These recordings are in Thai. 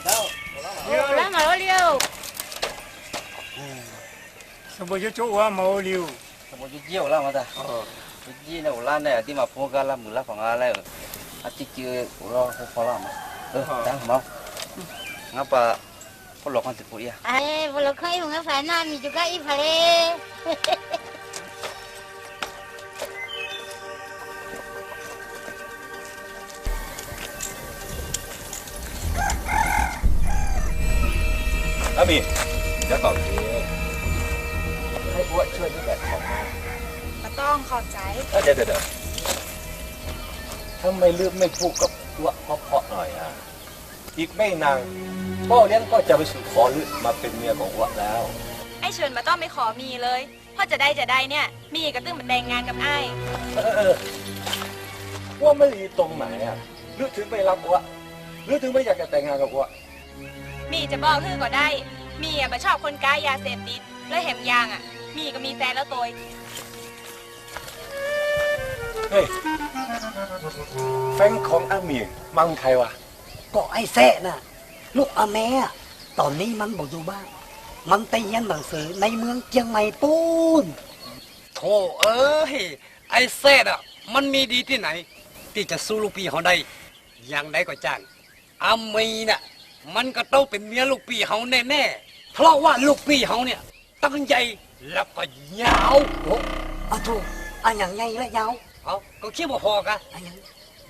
lá mà nó liêu sao bây giờ chỗ quá màu liu Sao chứ nhiều lắm mà ta cái này là này thì mà phong ga là mưa là phong ga này chỉ chưa của nó khó lắm đang không ngapa có lộc con thịt bụi à ai vừa lúc khơi không phải nam thì juga ít phải Abi เดี๋ยวก่อนให้อ้วนช่วยที่แบบของ มาต้องขอบใจ เดี๋ยวทำไมลืมไม่พูดกับอ้วนเพราะๆหน่อยอ่ะอีกไม่นานพ่อเลี้ยงก็จะไปสู่ขอลือมาเป็นเมียของอ้วนแล้ว ไอ้เชิญมาต้องไม่ขอมีเลยพ่อจะได้เนี่ยมีกระตื้งมาแต่งงานกับไอ้ ว่าไม่ดีตรงไหนอ่ะลือถึงไม่รับอ้วนลือถึงไม่อยากจะแต่งงานกับอ้วน มีจะบอกคือก็ได้มีอ่ะมาชอบคนกายยาเสพติดแล้วแหมยางอ่ะมีก็มีแฟนแล้วตัว เฮ้ยแฟนของอามีมังใครวะ ก็ไอ้แซะน่ะลูกอาแม่ตอนนี้มันบอกอยู่บ้านมันไปเรียนหนังสือในเมืองเชียงใหม่ปูน โธ่เอ้ยไอ้แซดอ่ะมันมีดีที่ไหน ที่จะสู้ลูกพี่เขาได้อย่างใดก็จ้างอามีน่ะมันก็ต้องเป็นเมียลูกพี่เขาแน่ๆเพราะว่าลูกพี่เขาเนี่ยตั้งใจแล้วก็ยาว โอ้อะถูกอันอย่างไงและยาว เอาก็คิดว่าพอกัน อันอย่าง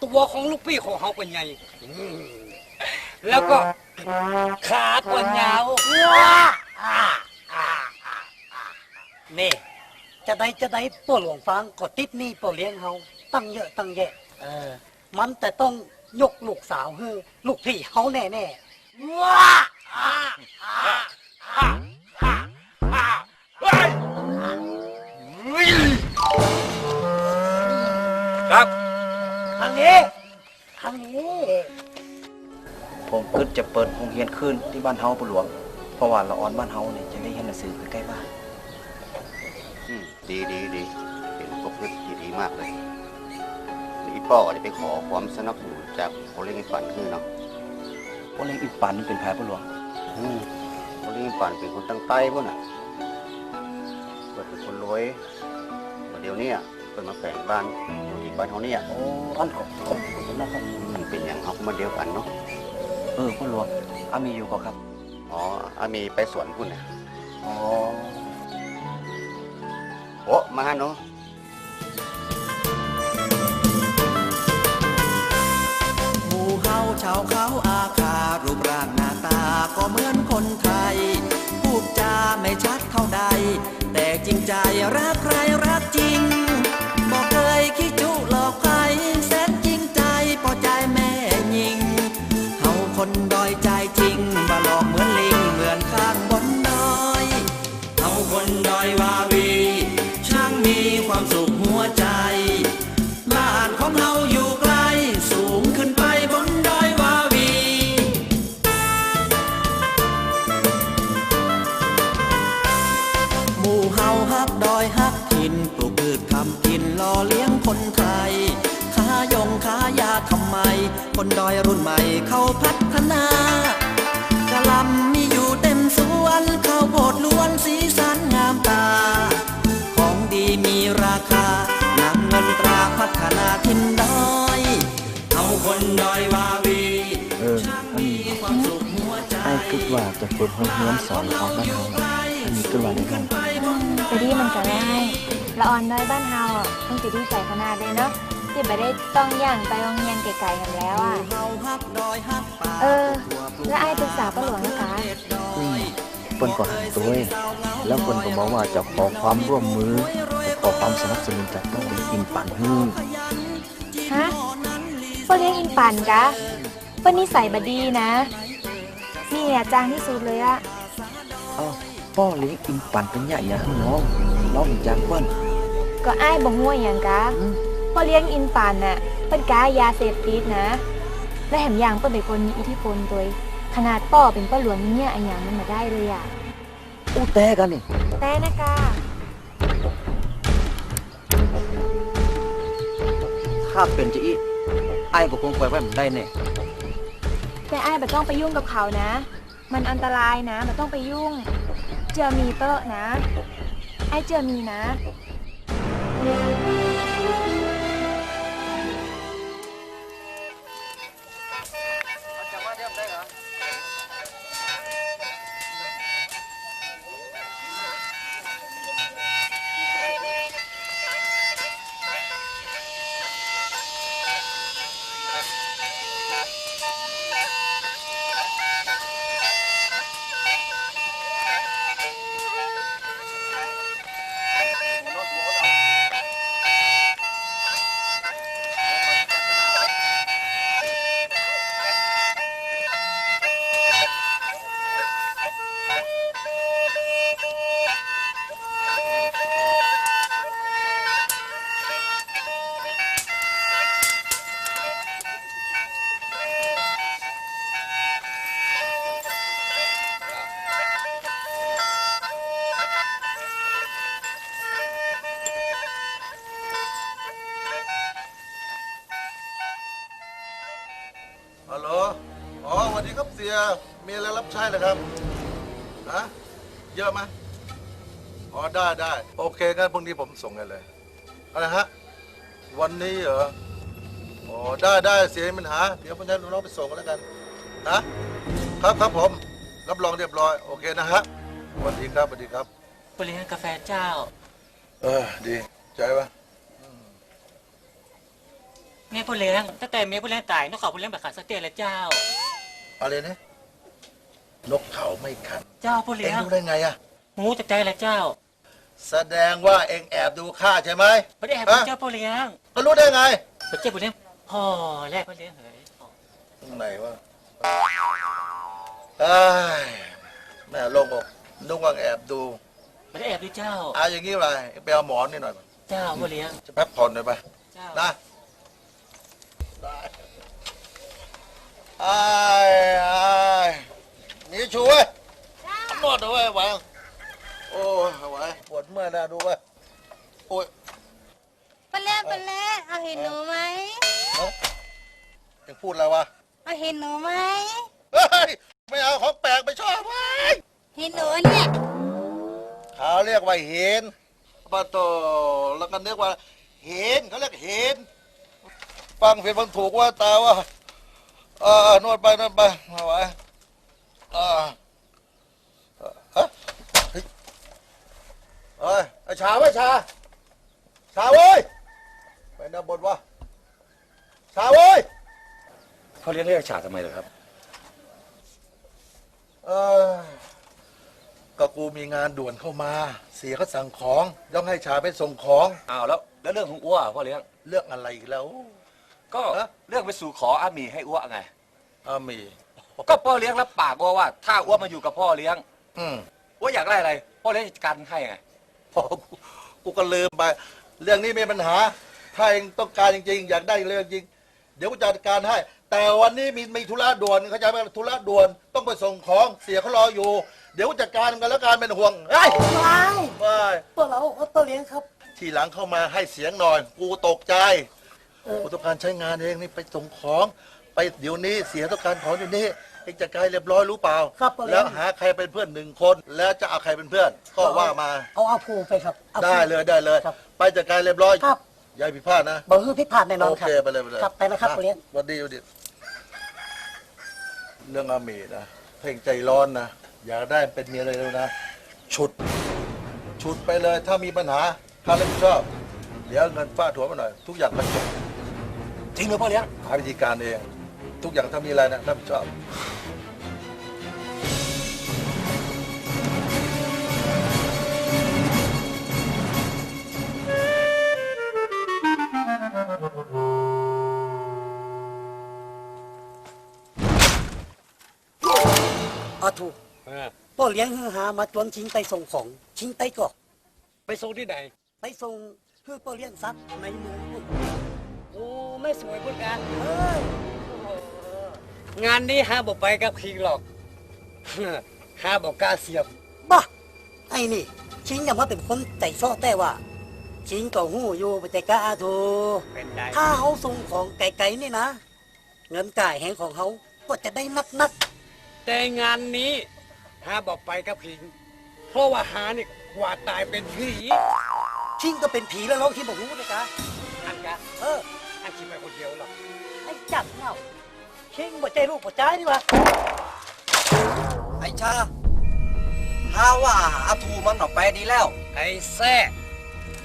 ตัวของลูกพี่ของเขาก็ใหญ่แล้วก็ขาก็ยาวนี่ จะได้ตัวหลวงฟังก็ติดหนี่ตัวเลี้ยงเฮาตั้งเยอะตั้งแยะมันแต่ต้องยกลูกสาวให้ลูกพี่เฮาแน่ๆว้า ครับ ทางนี้ ผมคิดจะเปิดโรงเรียนขึ้นที่บ้านเฮาปู่หลวงเพราะว่าละอ่อนบ้านเฮาเนี่ยจะได้เรียนหนังสือใกล้บ้าน ดีเป็นพวกดีมากเลยนี่พ่อได้ไปขอความสนับสนุนจากโอเลี้ยงปันคือเนาะ พวกเลี้ยงอิปันเป็นแผลปู่หลวง โอเลี้ยงปันเป็นคนตั้งใต้พวกน่ะเปิดเป็นคนรวยเดี๋ยวนี้เปิดมาแฝงบ้านอยู่ที่บ้านเขาเนี่ย โอ้อันขอบคุณนะครับ เป็นอย่างเขามาเดียวกันเนาะ ปู่หลวงอามีอยู่ก็ครับ อ๋ออามีไปสวนพุ่นน่ะ อ๋อ โอ้มาเนาะ หมู่เฮาชาวเขาอาคารูปร่างหน้าตาก็เหมือนคนไทยพูดจาไม่ชัดเท่าใดแต่จริงใจรักใครรักจริงบอกเคยคิดจุหลอกใครแสนจริงใจพอใจแม่ยิงเฮาคนดอยใจจริงบ่หลอกเหมือนลิงเหมือนข้างบนดอยเฮาคนดอยวาวีช่างมีความสุขหัวใจบ้านของเฮาอยู่ไกลสูงขึ้นไปบนดอยวาวีหมู่เฮาฮักดอยฮักถิ่นปลูกพืชทำกินล่อเลี้ยงคนไทยขายาทำไมคนดอยรุ่นใหม่เขาพัฒนากะหล่ำมีอยู่เต็มสวนข้าวโพดล้วนสีสันงามตาของดีมีราคานำเงินตราพัฒนาถิ่นดอยเอาคนดอยวาวีช่างมีความสุขหัวใจ ไอ้คิดว่าจะเปิดห้องเรียนสอนของบ้านเฮาอันนี้คิดว่าได้กัน ไปดีมันก็ได้ละอ่อนน้อยบ้านเฮาอ่ะต้องจะดีใจขนาดเลยเนาะที่ไปได้ต้องย่างไปโรงเรียนไกลๆกันแล้วอ่ะแล้วไอ้ปรึกษาป้าหลวงนะคะ เปิ้นก็หาตัวแล้วเปิ้นก็บอกว่าจะขอความร่วมมือขอความสนับสนุนจากต้องเลี้ยงอินปันฮื้อ ฮะป้าเลี้ยงอินปันกะป้านิสัยบดีนะมีเนี่ยจางที่สุดเลยอะ อ้าวพ่อเลี้ยงอินปันเป็นใหญ่ยังน้องจากเปิ้น ก็ไอ้บ่งง่วยอย่างกะป้าเลี้ยงอินปันน่ะเป็นกายาเสพติดนะและแถมยังเปิ้นเป็นคนมีอิทธิพลตัวขนาดป้อเป็นป้าหลวงเนี่ยอันอย่างมันมาได้เลยอะ อู้แต่กันนี่ แต่นะกะ ถ้าเป็นจะอีไอ้ก็คงปล่อยไว้มันได้แน่ ท แต่ไอ้ไม่ต้องไปยุ่งกับเขานะ มันอันตรายนะไม่ต้องไปยุ่ง เจอมีเตอะนะ ไอ้เจอมีนะ ฮัลโหล อ๋อสวัสดีครับเสีย มีอะไรรับใช้เหรอครับ ฮะ เยอะไหมอ๋อ ได้ โอเคงั้นพรุ่งนี้ผมส่งให้เลย อะไรฮะ วันนี้เหรอ อ๋อ ได้เสียไม่มีปัญหา เดี๋ยวผมจะน้องไปส่งกันแล้วกัน นะ ครับผม รับรองเรียบร้อย โอเคนะฮะสวัสดีครับ บริหารกาแฟเจ้า ดี ใจปะ เมียผู้เลี้ยงตั้งแต่เมียผู้เลี้ยงตายนกเขาผู้เลี้ยงแบบขาดสเตียแล้วเจ้า อะไรนะ นกเขาไม่ขัน เจ้าผู้ เอ็ เลี้ย ง ง รู้ได้ไงอะ หูจะใจแล้วเจ้า แสดงว่าเอ็งแอบดูข้าใช่ไหม ไม่ได้แอบ ฮะ เจ้าผู้เลี้ยง ก็รู้ได้ไง เป็นเจ้าผู้เลี้ยงพ่อแรกผู้เลี้ยงเฮ้ย ตรงไหนวะเอ้ยแม่โลงอกนึกว่าแอบดู ไม่ได้แอบดูเจ้า เอาอย่างงี้เลยไปเอาหมอนนี่หน่อย เจ้าผู้เลี้ยง จะพักผ่อนหน่อยไป เจ้า นะได้ไอ้นี่ชูเว้ยนวดด้วยหวังโอ้ยไหวปวดเมื่อยนะดูเว้ยโอ้ย ปะเล่เอาเห็นหนูไหม ยังพูดอะไรวะ เอาเห็นหนูไหม เฮ้ยไม่เอาของแปลกไม่ชอบเว้ย เห็นหนูเนี่ย เขาเรียกว่าเห็นปะโตแล้วก็นึกว่าเห็นเขาเรียกเห็นฟังผิดฟังถูกว่าตาว่านวดไปเอาไว้ฮะเฮ้ยไอ้ชาเว้ยชาเว้ยไปนะบทวะชาเว้ย เขาเรียกฉาทำไมเหรอครับ ก็กูมีงานด่วนเข้ามา เสียเขาสั่งของต้องให้ชาไปส่งของ อ้าวแล้วเรื่องของอ้วพ่อเลี้ยง เรื่องอะไรอีกแล้ว ก็เรื่องไปสู่ขออาหมีให้อ้วไง มี ก็พ่อเลี้ยงรับปากอ้วว่า ถ้าอ้วมาอยู่กับพ่อเลี้ยง อ้วอยากได้อะไร พ่อเลี้ยงจัดการให้ไง กูก็ลืมไป เรื่องนี้มีปัญหา ถ้าเองต้องการจริงๆ อยากได้เรื่องจริง เดี๋ยวกูจัดการให้ แต่วันนี้มีธุระด่วนเข้าใจไหมธุระด่วนต้องไปส่งของเสียเขารออยู่ เดี๋ยวกูจัดการกันแล้วการเป็นห่วงเฮ้ย ว้าย ไป ตัวเราตัวเลี้ยงครับ ทีหลังเข้ามาให้เสียงหน่อย กูตกใจกูต้องการใช้งานเองนี่ไปส่งของ ไปเดี๋ยวนี้เสียต้องการของอยู่นี่เองจัดการเรียบร้อยรู้เปล่า ครับตัวเลี้ แล้ ยง วหาใครเป็นเพื่อนหนึ่งคน แล้วจะเอาใครเป็นเพื่อน ก็ว่ามา เอาผูไปครับอาภู ได้เลย ครับ ไปจัดการเรียบร้อย ครับ อย่าผิดพลาดนะ บ่ฮือพิดพลาดแน่นอน โอ ครับ เคไปเลย ครับไปนะครับตัวเลี้ยง สวัสดีเรื่องอามีนะเพ่งใจร้อนนะอยากได้เป็นเมียเลยนะฉุดไปเลยถ้ามีปัญหาถ้ารับผิดชอบเดี๋ยวเงินฟาดหัวมาหน่อยทุกอย่างมันจบ จริงเหรอพ่อเลี้ยง หาวิธีการเอง ทุกอย่างถ้ามีอะไรนะรับผิดชอบ อาถูกพ่อเลี้ยงฮือหามาจวนชิงไตส่งของชิงไตก่อ ไปส่งที่ไหน ไปส่งฮือพ่อเลี้ยงซักในเมืองพุ่น โอ้ไม่สวยพุ่นกัน เออง านนี้หาบอกไปกับคิงหรอก หาบอกกล้าเสียบ บ้าไอ้นี่ชิงอย่ามาเป็นคนใจซ้อแต่ว่า ชิงก็หู้อยู่ไปแต่กะอาถู เป็นได้ ถ้าเขาส่งของไกลๆนี่นะ เงินจ่ายแหงของเขา ก็จะได้นัก แต่งานนี้หาบอกไปกับผิง เพราะว่าหาเนี่ยกว่าตายเป็นผี ชิงก็เป็นผีแล้วน้องที่บอกรู้นะกะ อันกะอันคิดไปคนเดียวหรอก ไอ้จับเงาชิงบ่ใจลูกบ่ใจนี่วะ ไอ้ชาหาว่าอาทูมันออกไปดีแล้ว ไอ้แซ่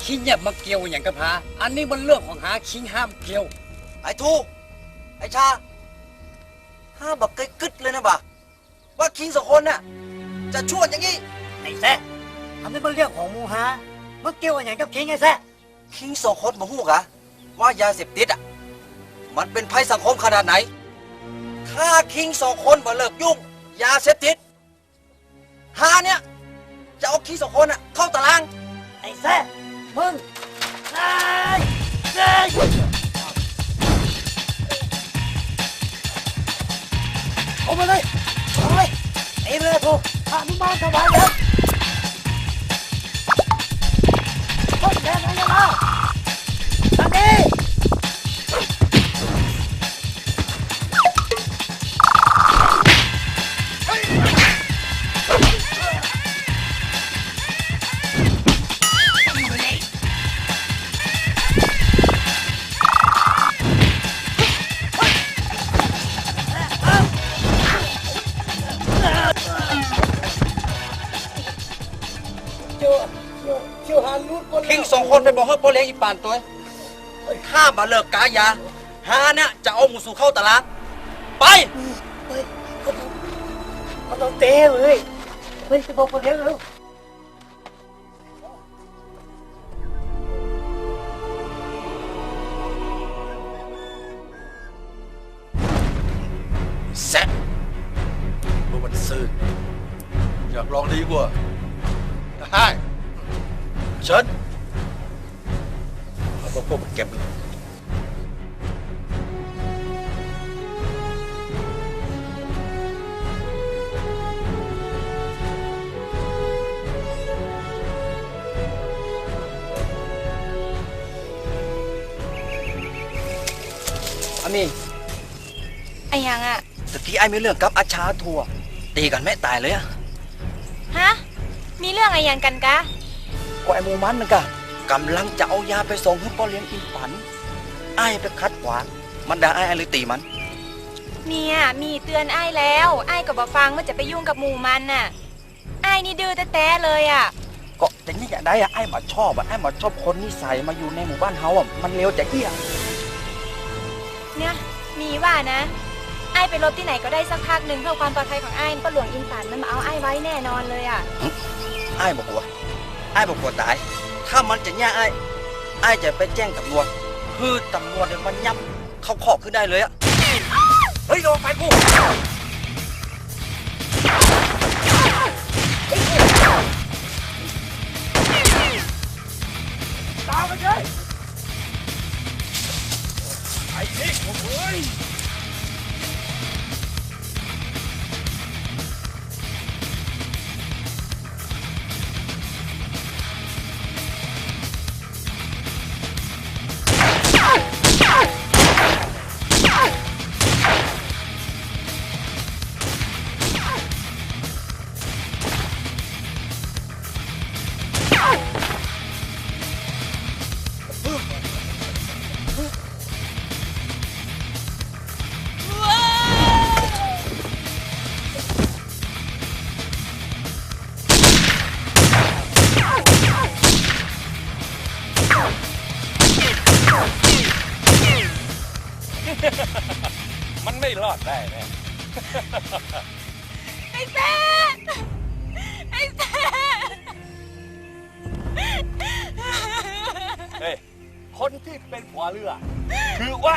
คิงอย่ามาเกี่ยวอย่างกับหาอันนี้มันเรื่องของหาคิงห้ามเกี่ยว ไอ้ทูไอ้ชาห้าแบบไกลกึดเลยนะบ่าว่าคิงสองคนน่ะจะชวนอย่างงี้ ไอ้แซ่ทำให้มันเรื่องของหมูฮามันเกี่ยวอะไรกับชิงไอ้แซ่ คิงสองคนมาหู้กะว่ายาเสพติดอ่ะมันเป็นภัยสังคมขนาดไหนถ้าคิงสองคนมาเลิกยุ่งยาเสพติดหาเนี่ยจะเอาคิงสองคนอ่ะเข้าตาราง ไอ้แซ่มึงไอ้เอามาเลยเอาเลยไอ้เรือถูกอนุมานถวายแล้วต้นแดงอะไรล่ะอันนี้คิงสองคนไปบอกให้พ่อเลี้ยงอีปานตัวถ้ามาเลิกกายาหาเนี่ยจะเอาหมูสู่เข้าตารางไป มันต้องเตะเลยเฮ้ยจะบอกคนเดียวเลย แซะพวกมันซื่ออยากลองดีกว่าได้เชิญเอาพวกมันเก็บเลยอามี ไอ้ยังอ่ะ ตะกี้ไอ้มีเรื่องกับอาชาทัวตีกันไม่ตายเลยอะ ฮะ มีเรื่องอะไรยังกันกะ ก็ไอ้หมูมันนึงกะกำลังจะเอายาไปส่งให้พ่อเลี้ยงอินฝันไอ้ไปคัดขวางมันด่าไอ้เลยตีมัน เนี่ยมีเตือนไอ้แล้วไอ้ก็บอกฟังว่าจะไปยุ่งกับหมู่มันน่ะไอ้นี่ดื้อแต้ๆเลยอ่ะ ก็แต่นี่อยากได้อะไอ้มาชอบอะไอ้มาชอบคนนิสัยมาอยู่ในหมู่บ้านเฮาอะมันเลวจะเอี้ย เนี่ยมีว่านะไอ้ไปลบที่ไหนก็ได้สักพักหนึ่งเพื่อความปลอดภัยของไอ้ก็หลวงอินฝันมันมาเอาไอ้ไว้แน่นอนเลยอ่ะ ไอ้บอกกลัวไอ้บอกกลัวตายถ้ามันจะแย่ไอ้จะไปแจ้งตำรวจคือตำรวจเนี่ยมันยับเข้าคอกขึ้นได้เลยอะเฮ้ยโดนไฟกูตามไปเลยไอ้นี่โอ้ยมันไม่รอดได้แน่ ไอ้แซ่ไอ้แซ่ เฮ้ยคนที่เป็นหัวเรือ คือว่า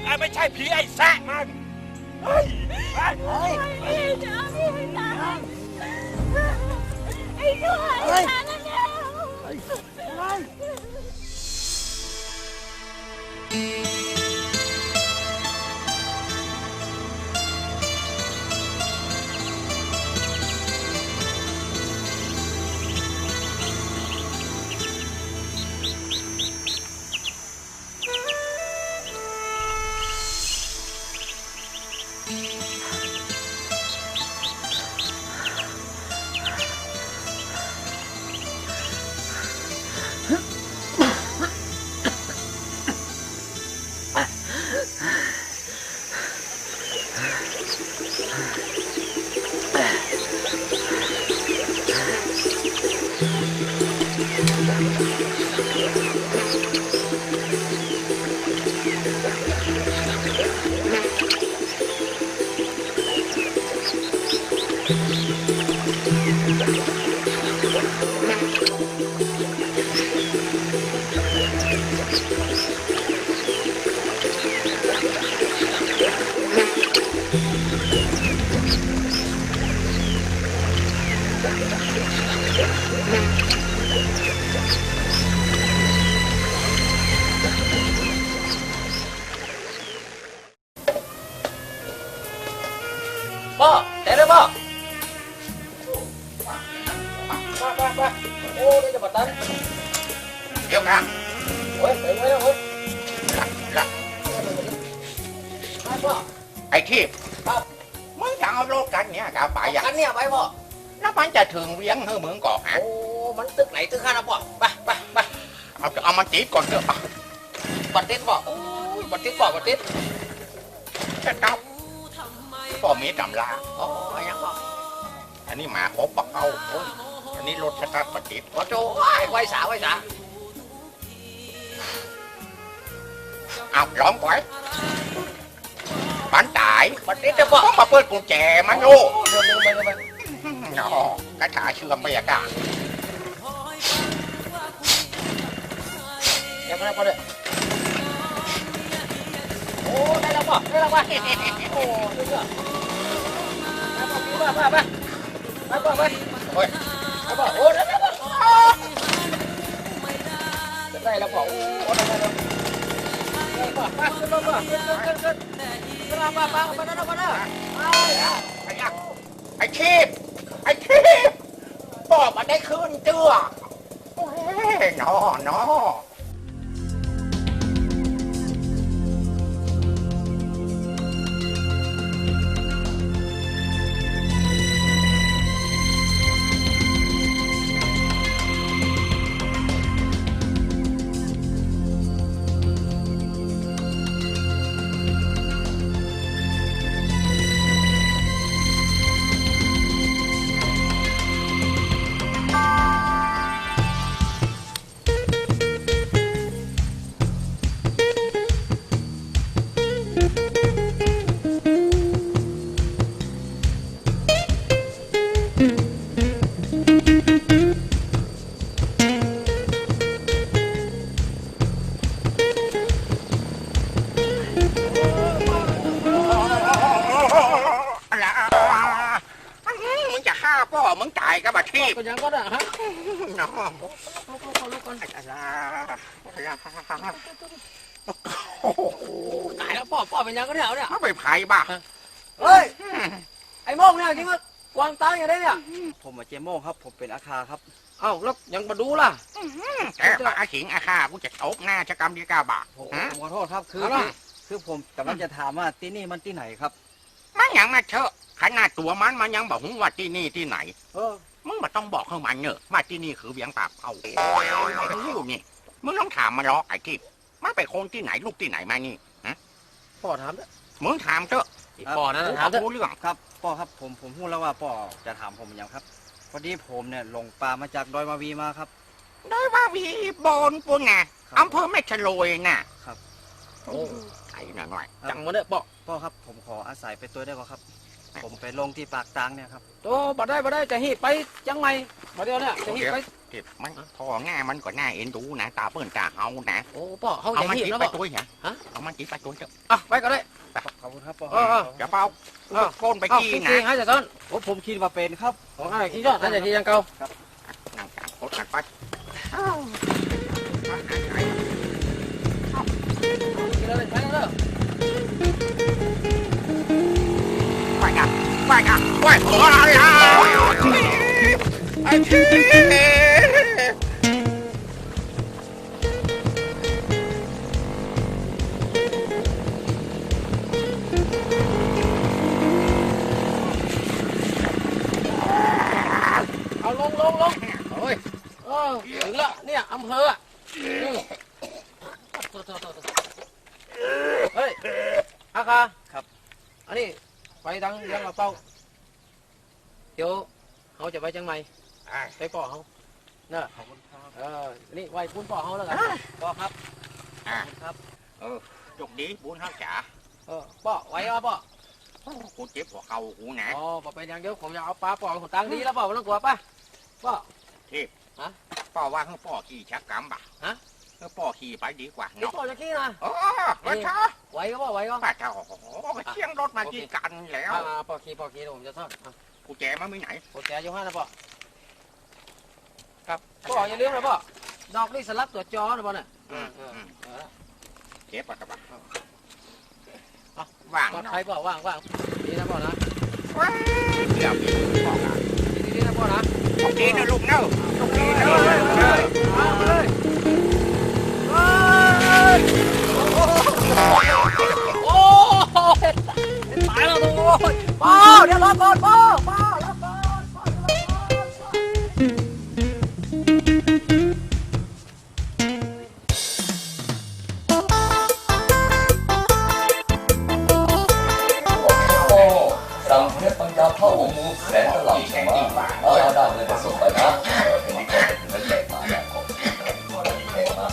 ไอ้ไม่ใช่ผีไอ้แซะมันเฮ้ยไอ้เฮ้ย ไอ้เจ้าพี่ไม่ตายไอ้ช่วยไอ้ตายแล้วเนี่ย ไ พ่อแต่เลยพ่อไปโอ้ได้จะบัดตันเดี๋ยวนะโอ้ยไปเลยโอ้ยพ่อ ไอ้ที่ ครับ มึงจะเอารถกันเนี่ยกับไปอ่ะ กันเนี่ยไปพ่อ แล้วมันจะถึงเวียงเฮ้มึงก่อนฮะ โอ้มันตึกไหนตึกข้านะพ่อไป เอามันติดก่อนเถอะ บัดติดพ่อโอ้ยบัดติดพ่อบัดติด จะต้องพ่อมีตำรา โอ้ยยังพ่อ อันนี้หมาครบปักเอาอันนี้รถสตาร์ทปติด โอ้โหไว้สา เอาล้อมไว้ปันตาย บัดติดจะพ่อ ต้องมาเปิดกุญแจมันโอ้ เดินไป เนาะกระถาเชื่อมบรรยากาศ ยังไม่ได้พ่อเลยโอ้ได้แล้วพ่อได้แล้วพ่อโอ้สุดยอดไปโอ้ยโอ้ได้แล้วพ่อได้แล้วพ่อโอ้ได้แล้วไอ้ชีพพ่อมาได้คืนเจือโอ้ยเนาะ มึงจะฆ่าพ่อมึงตายกับอาชีพ ก็ยังก็ได้ฮะ น้อง ลูกก่อน ตายแล้วพ่อเป็นยังก็ได้เนี่ย เขาไปไผ่บ้า เฮ้ยไอ้โม่งเนี่ยจริงว่ากวางตาอย่างไรเนี่ย ผมมาเจโม่งครับ ผมเป็นอาคาครับ เอ้าแล้วยังมาดูล่ะ แต่ป่าสิงอาฆากูจะตบหน้าจะกรรมดีกาบา ผมขอโทษครับ คือผมกำลังจะถามว่าที่นี่มันที่ไหนครับ มันยังมาเชอะขนาดตัวมันยังบอกว่าที่นี่ที่ไหน มึงมาต้องบอกให้มันเนอะว่าที่นี่คือเวียงปากเอาอยู่นี่มึงต้องถามมันหรอกไอ้ที่มันไปคนที่ไหนลูกที่ไหนมานี่ฮะ พ่อถามเถอะ มึงถามเถอะ พ่อนะถามเถอะ รู้เรื่อง ครับพ่อครับผมพูดแล้วว่าพ่อจะถามผมอย่างครับพอดีผมเนี่ยหลงป่ามาจากดอยมาวีมาครับ ดอยมาวีบนปุ่นน่ะอำเภอแม่ฉลอยน่ะ ครับ โอ้ไอ้หน่อย จังมาเนี่ยพ่อ ครับผมขออาศัยไปตัวได้ก่อนครับ ผมไปลงที่ปากตางเนี่ยครับ โอ้บ่ได้จะหีบไปจังไหมมาเดียวเนี่ยจะหีบไป เก็บมันพอง่ายมันก็น่าเอ็นดูนะตาเปิ้นตาเฮานะ โอ้พ่อเขา เอา จะ มัน หีบ จีบ แล้ว ไป พ่อ ตัวเหรอฮะเอามันจีบไปตัวเถอะ อ่ะไปก็ได้ ขอบคุณครับพ่อ จะเป่าโกนไปกี้นะ ให้จะต้น ผมคิดว่าเป็นครับ ของอะไรขี้ยอดนั่นจะขี้ยังเก่า นั่งกลางโคตรกันไป กินเลยไปแล้ว ไปกันไปขออะไรอ่ะไอ้ที่เอาลงโอ้ยถึงแล้วเนี่ยอำเภอเฮ้ยอาคา ครับ อันนี้ไปทางยังเราเป้าเดี๋ยวเขาจะไปจังไหมไปป่อเขาเนอะนี่ไว้ปุ้นป่อเขาแล้วกัน พ่อครับ ครับจุกดีบุญข้าวจ๋า ป่อไว้ป่อ กูเจ็บหัวเข่ากูนะ อ๋อพอเป็นอย่างเดียวผมจะเอาปลาปล่อยของตังดีแล้วเปล่าไม่ต้องกลัวป่ะป่ะ ทิพย์ป่อว่าให้ป่อขี่ชักกำบ่ะให้ป่อขี่ไปดีกว่า นี่ เนาะ ป่อจะขี้นะ อ๋อมาช้า ไหวก็ป่ะไหวก็ ป้าเจ้าโอ้โหเชียงรถมากี่กันแล้ว ป่อขี้ผมจะทอด กูแจมาไม่ไหน โอเคอยู่ห้านะป่อครับป่ออย่าลืมนะป่อดอกนี่สลับตัวจอนะป่อเนี่ย เก็บปะกระบะว่าง ปลอดภัยป่อว่างดีนะป่อนะ เดี๋ยวป่อกัน ดีนะป่อนะ โอเคนะลูกเนาะโอเคนะเลย โอ้ตายแล้วตัวป่อเดี๋ยวรอก่อนป่อรอก่อนสั่งเพชรปัญญาเข้าองค์มูแสนตลับใช่ไหมได้เลยจะส่งไปนะทีนี้ก็จะถึงแล้วแจกมาแล้วก็แจกมา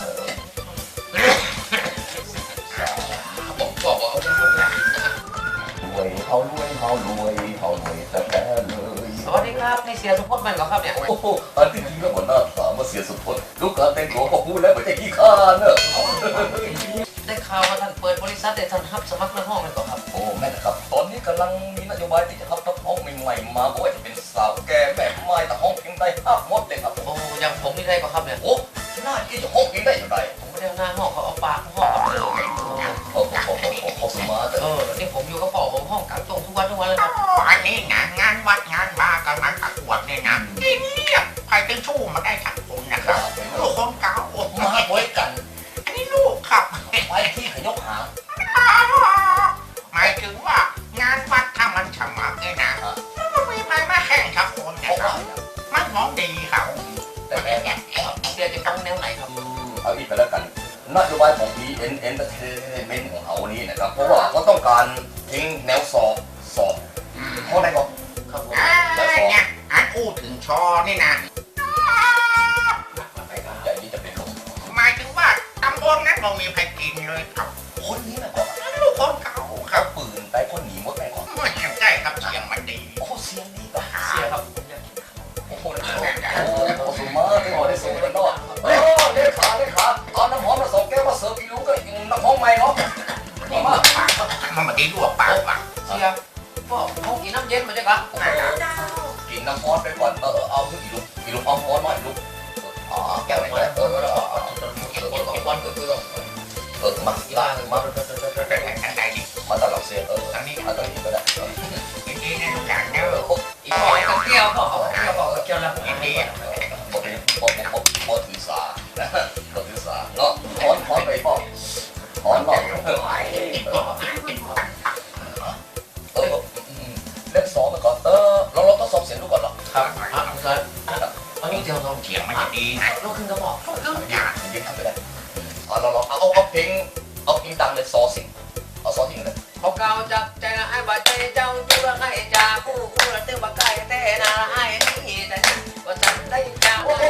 ผมบอกว่ารวยเขารวยแต่เลย สวัสดีครับนี่เสียสุพจน์มันเหรอครับเนี่ย โอ้โหอันที่จริงแล้วหัวหน้าถามมาเสียสุดคนลูกการแต่งตัวก็พูดแล้วไม่ใช่ขี้ข้าเนอะ ได้ข่าวว่าท่านเปิดบริษัทแต่ท่านรับสมัครนักห้องเลยต่อครับ โอ้แม่นะครับตอนนี้กำลังมีนโยบายที่จะทำห้องใหม่ๆมาก็ว่าจะเป็นสาวแก่แบบไม้แต่ห้องเพียงได้ห้าหมดเลยครับ โอ้ยังผมนี่ได้ป่ะครับเนี่ย โอ้หน้าที่จะห้องเพียงได้อย่างไร ผมไม่ได้เอาหน้าห้องเขาเอาปากห้องเอาเลย โอ้สมาร์ท นี่ผมอยู่กับพ่อผมห้องกลางตรงทุกวันเลยครับ วันนี้นะงานวัดงานบาร์กับงานประกวดเนี่ยนะนี่เนี่ยใครเป็นชู้มาได้ทั้งคนนะครับลูกคนเก่า มาไว้กัน อันนี้ลูกครับ ไปที่ขยกหาง หมายถึงว่างานวัดถ้ามันฉมักเนี่ยนะมันไม่มาแข่งกับคนนะครับมันมองดีครับ แต่แม่ เสียจะต้องแนวไหนครับ เอาอีกไปแล้วกันนโยบายของ BN Entertainment ของเขานี้นะครับเพราะว่าเขาต้องการทิ้งแนวสอบข้อไหนบอก ครับผม เนี่ยอันพูดถึงชอนี่นะ ใหญ่นี้จะเป็น หมายถึงว่าตำบลนั้นเรามีใครกินเลยครับ คนนี้นะก่อน ลูกคนเก่าค ขั รั บบ ปืนไปคนหนีหมดไปก่อน ไม่เห็นใช่ครับเสียงมันดี โอ้เสียงดีป่ะ เสียครับ โอ้โหสมาร์ทไม่พอได้ส่งกันนอกเลขาเอาน้ำหอมมาส่งแก้วมาเสิร์ฟอีลูกก็น้ำหอมใหม่เนาะ นี่ลวกปากมันมาดีลวกปากปะ เสียพ่อห้องกินน้ำเย็นมาจ้ะครับ กินน้ำร้อนไปก่อนเอาอีลูกเอาร้อนมาอีลูกแก้วไหนก็ได้วันก็คือมาได้มามาตลอดเสียอันนี้มาตลอดก็ได้ นี่ในทุกอย่างเนี่ย อีกหน่อยก็เกี่ยวพ่อเกี่ยวแล้ว นี่ พอถือสาก็ถือสาเนาะร้อนไปพ่อร้อนหน่อยเล่มสองมาก่อนเราต้องสอบเสียงดูก่อนหรอ ครับอันนี้เดี๋ยวเรา เสียงมันจะดีนะ ลูกขึ้นกระบอก อย่าง ยิงทำไปได้เราเอาเพลงดังเลยซอสิเอาซอสิเลย พอเก่าจับใจละไอ้บาดใจเจ้าจุระให้จ่าคู่ละตึ้งบาไก่แต่นาละไอ้นี่แต่ก็จำได้จ่า โอ้โห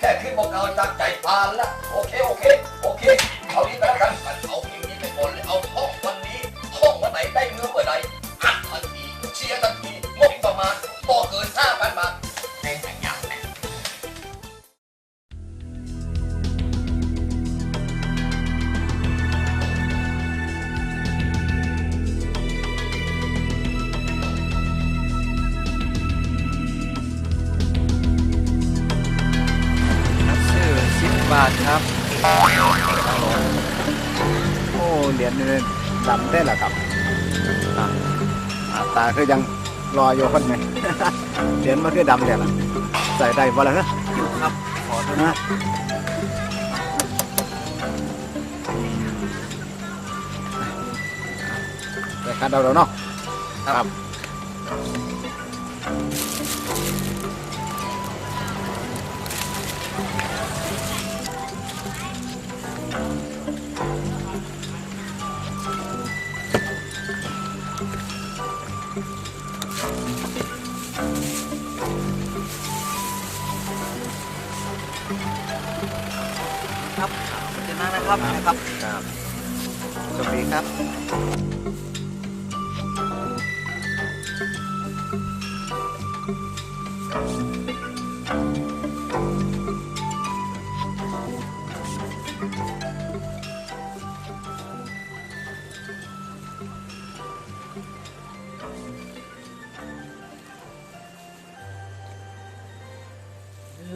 แค่ขึ้นบอกเก่าจากใจผ่านละโอเคเอาดีไปแล้วกันเอาเพลงนี้ไปก่อนเลยเอาท่องวันนี้ท่องวันไหนได้เนื้อเมื่อใดหักทันทีเชียร์ทันทีงบประมาณต่อเกิน 5,000 บาท ในสัญญาณนะ ชื่อ10 บาทครับโอ้เหรียญนี่ดำได้เหรอครับตาคือยังรออยู่คนไงเหรียญมันคือดำเลยล่ะใส่ได้บ่ล่ะนะครับขอโทษนะแต่คันเราเนาะครับ ครับขอบคุณมากนะครับ ครับสวัสดีครับ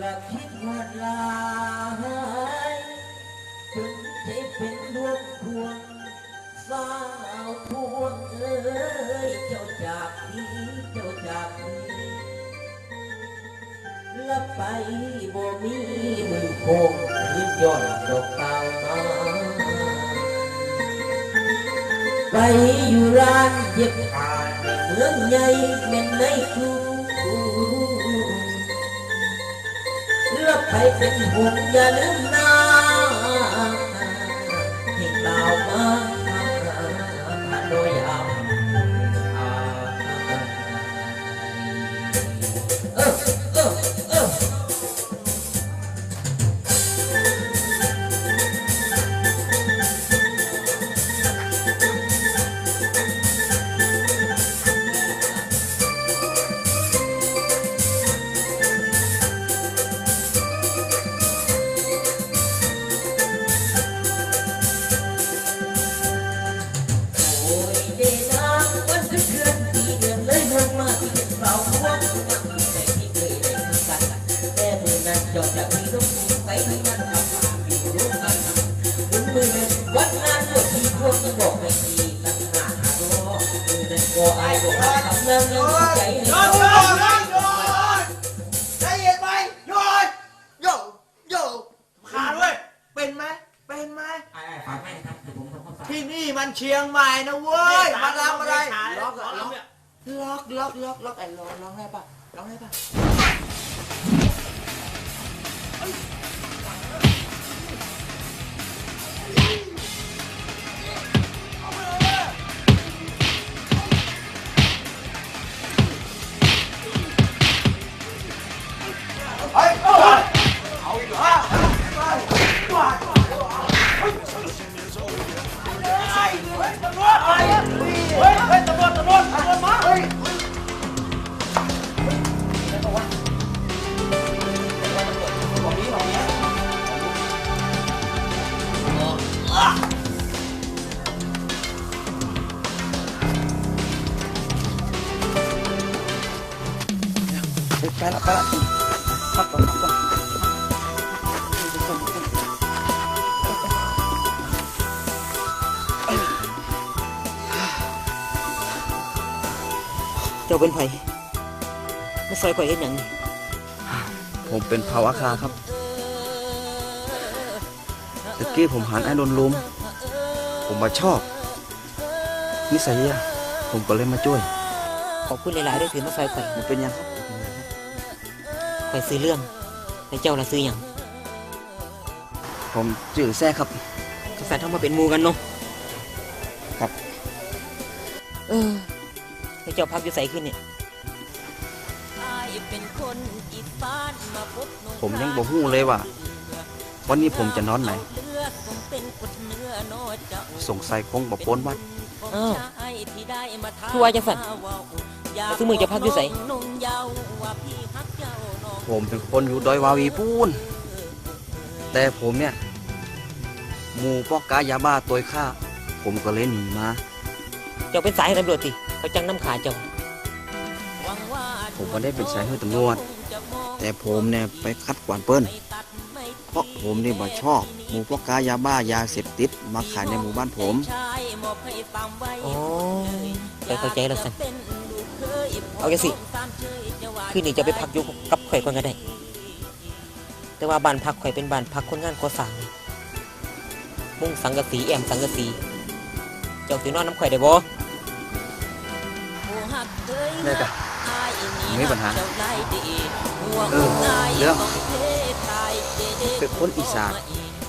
และคิดว่าลาหายจนใจเป็นดวงพวงสาวพวงเอ้ยเจ้าจากนี้เจ้าจากนี้และไปบ่มีมือโคงคืนย้อนดอกตาวมาไปอยู่ร้านเย็บผ้าในเมืองใหญ่แม่นในกรุงแล้วไปเป็นห่วงอย่าลืมนาให้กล่าวมาโดยเอาที่นี่มันเชียงใหม่นะเว้ยมาทำอะไรล็อกไอ้ร้องให้ป่ะร้องให้ป่ะเอาอีกเหรอตำรวจมาเฮ้ยไปละพักก่อนเจ้าเป็นไผไม่ซอยข่อยเฮ็ดหยัง ผมเป็นภาวะคาครับตะกี้ผมหันไอ้โดนลุมผมมาชอบนิสัยผมก็เลยมาช่วย ขอบคุณหลายๆด้วยถือมาซอยข่อย มันเป็นยังครับ ข่อยซื้อเรื่องแต่เจ้าละซื้อหยัง ผมจื่อแซ่ครับ กษัตริย์ทั้งมาเป็นหมู่กันเนาะ ครับ ให้เจ้าพักอยู่ใส่ขึ้นเนี่ย ผมยังบ่ฮู้เลยว่าวันนี้ผมจะนอนไหนสงสัยคงบ่พ้นวัด คือว่าจังซั่นแต่ซุมื้อจะพักอยู่ใส่ ผมเป็นคนอยู่ดอยวาวีปูนแต่ผมเนี่ยหมู่พ่อกายาบ้าตัวฆ่าผมก็เลยหนีมา เจ้าเป็นสายให้ตำรวจติเขาจังน้ำขาเจ้า ผมไม่ได้เป็นสายให้ตำรวจแต่ผมเนี่ยไปคัดกวาดเปิ้ลเพราะผมนี่บ่ชอบหมู่พ่อกายาบ้ายาเสพติดมาขายในหมู่บ้านผม อ๋อเข้าใจแล้วสันเอาแค่สิคืนนี้จะไปพักอยู่กับข่อยก่อนก็ได้แต่ว่าบ้านพักข่อยเป็นบ้านพักคนงานก่อสร้างมุ้งสังกะสีแอมสังกะสีเจ้าสินอนน้ำข่อยได้บ่ ได้จ้ะไม่มีปัญหาเรื่องเป็นคนอีสาน